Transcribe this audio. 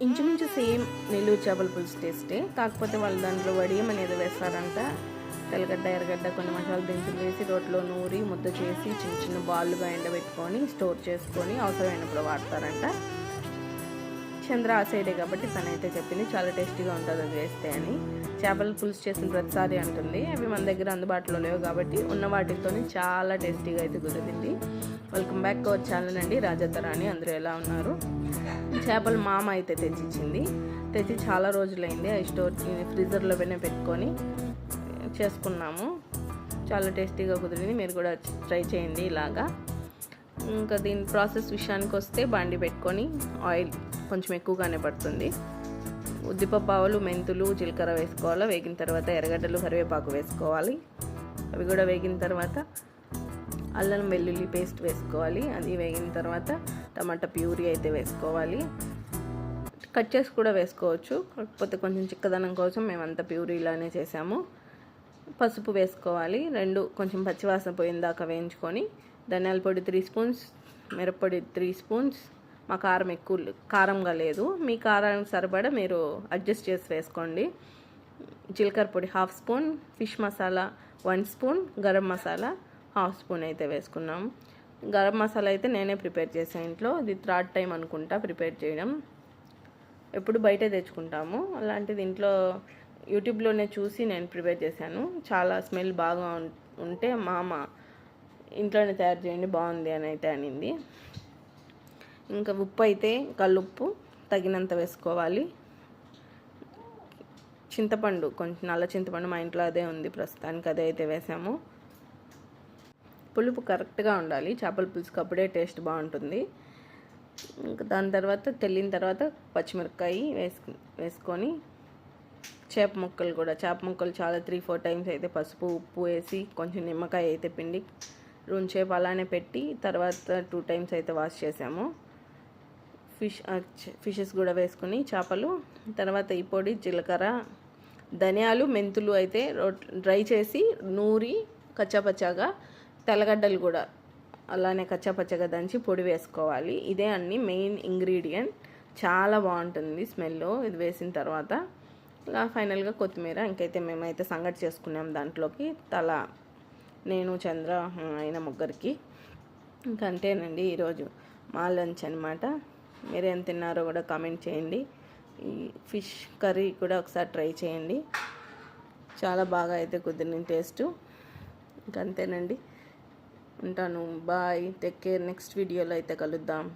ఇంచుమించు సేమ్ నెల్లూరు చేపల పులుసు టేస్టే, కాకపోతే వాళ్ళు దాంట్లో వడియం అనేది వేస్తారంట. తెల్లగడ్డ, ఎర్రగడ్డ, కొన్ని మసాలా దినుసులు వేసి రోట్లో నూరి ముద్ద చేసి చిన్న చిన్న బాల్లుగా ఎండబెట్టుకొని స్టోర్ చేసుకొని అవసరమైనప్పుడు వాడతారంట. చంద్ర ఆ సైడే కాబట్టి తనైతే చెప్పింది చాలా టేస్టీగా ఉంటుంది అది వేస్తే అని. చేపల పులుసు చేసిన ప్రతిసారి అంటుంది. అవి మన దగ్గర అందుబాటులో లేవు కాబట్టి ఉన్న వాటితో చాలా టేస్టీగా అయితే కుదిరింది. Welcome back to our channel అండి, రాజాతరాణి. అందరూ ఎలా ఉన్నారు? చేపలు మామ అయితే తెచ్చి చాలా రోజులైంది. అవి స్టోర్ ఫ్రీజర్లో పెట్టుకొని చేసుకున్నాము. చాలా టేస్టీగా కుదిరింది. మీరు కూడా ట్రై చేయండి ఇలాగా. ఇంకా దీని ప్రాసెస్ విషయానికి వస్తే బాండి పెట్టుకొని ఆయిల్ కొంచెం ఎక్కువగానే పడుతుంది. ఉద్దిపప్పు, ఆవాలు, మెంతులు, జీలకర్ర వేసుకోవాలి. వేగిన తర్వాత ఎర్రగడ్డలు, కరివేపాకు వేసుకోవాలి. అవి కూడా వేగిన తర్వాత అల్లం వెల్లుల్లి పేస్ట్ వేసుకోవాలి. అది వేగిన తర్వాత టమాటా ప్యూరీ అయితే వేసుకోవాలి. కట్ చేసి కూడా వేసుకోవచ్చు, కాకపోతే కొంచెం చిక్కదనం కోసం మేమంతా ప్యూరీ ఇలానే చేసాము. పసుపు వేసుకోవాలి. రెండు కొంచెం పచ్చివాసన పోయిందాకా వేయించుకొని ధనియాల పొడి 3 స్పూన్స్, మిరప్పొడి 3 స్పూన్స్. మా కారం ఎక్కువ కారంగా లేదు, మీ కారానికి సరిపడా మీరు అడ్జస్ట్ చేసి వేసుకోండి. జీలకర్ర పొడి 1/2 spoon, fish masala 1 spoon, garam masala 1/2 spoon అయితే వేసుకున్నాము. గరం మసాలా అయితే నేనే ప్రిపేర్ చేసాను ఇంట్లో. ఇది 3rd టైం అనుకుంటా ప్రిపేర్ చేయడం. ఎప్పుడు బయటే తెచ్చుకుంటాము, అలాంటిది ఇంట్లో యూట్యూబ్లోనే చూసి నేను ప్రిపేర్ చేశాను. చాలా స్మెల్ బాగా ఉంటే మామ ఇంట్లోనే తయారు చేయండి బాగుంది అని అయితే అనింది. ఇంకా ఉప్పు అయితే కల్లుప్పు తగినంత వేసుకోవాలి. చింతపండు కొంచెం నల్ల చింతపండు మా ఇంట్లో అదే ఉంది ప్రస్తుతానికి, అదే అయితే వేసాము. పులుపు కరెక్ట్గా ఉండాలి చేపల పులుసుకి, అప్పుడే టేస్ట్ బాగుంటుంది. ఇంకా దాని తర్వాత తెల్లిన తర్వాత పచ్చిమిరపకాయ వేసుకొని చేప ముక్కలు చాలా 3-4 టైమ్స్ అయితే పసుపు ఉప్పు వేసి కొంచెం నిమ్మకాయ అయితే పిండి చేప అలానే పెట్టి తర్వాత 2 టైమ్స్ అయితే వాష్ చేసాము. ఫిషెస్ కూడా వేసుకుని చేపలు తర్వాత ఈ పొడి, జీలకర్ర, ధనియాలు, మెంతులు అయితే డ్రై చేసి నూరి కచ్చాపచ్చాగా, తెల్లగడ్డలు కూడా అలానే కచ్చాపచ్చగా దంచి పొడి వేసుకోవాలి. ఇదే అన్ని మెయిన్ ఇంగ్రీడియంట్, చాలా బాగుంటుంది స్మెల్ ఇది వేసిన తర్వాత. ఇలా ఫైనల్గా కొత్తిమీర. ఇంకైతే మేమైతే సంగటి చేసుకున్నాం దాంట్లోకి, నేను, చంద్ర, ఆయన ముగ్గురికి. ఇంకంతేనండి ఈరోజు మా లంచ్ అనమాట. మీరేం తిన్నారో కూడా కామెంట్ చేయండి. ఈ ఫిష్ కర్రీ కూడా ఒకసారి ట్రై చేయండి, చాలా బాగా అయితే కుదిరిన టేస్టు. ఇంకంతేనండి, ఉంటాను. Bye, take care. నెక్స్ట్ వీడియోలో అయితే కలుద్దాం.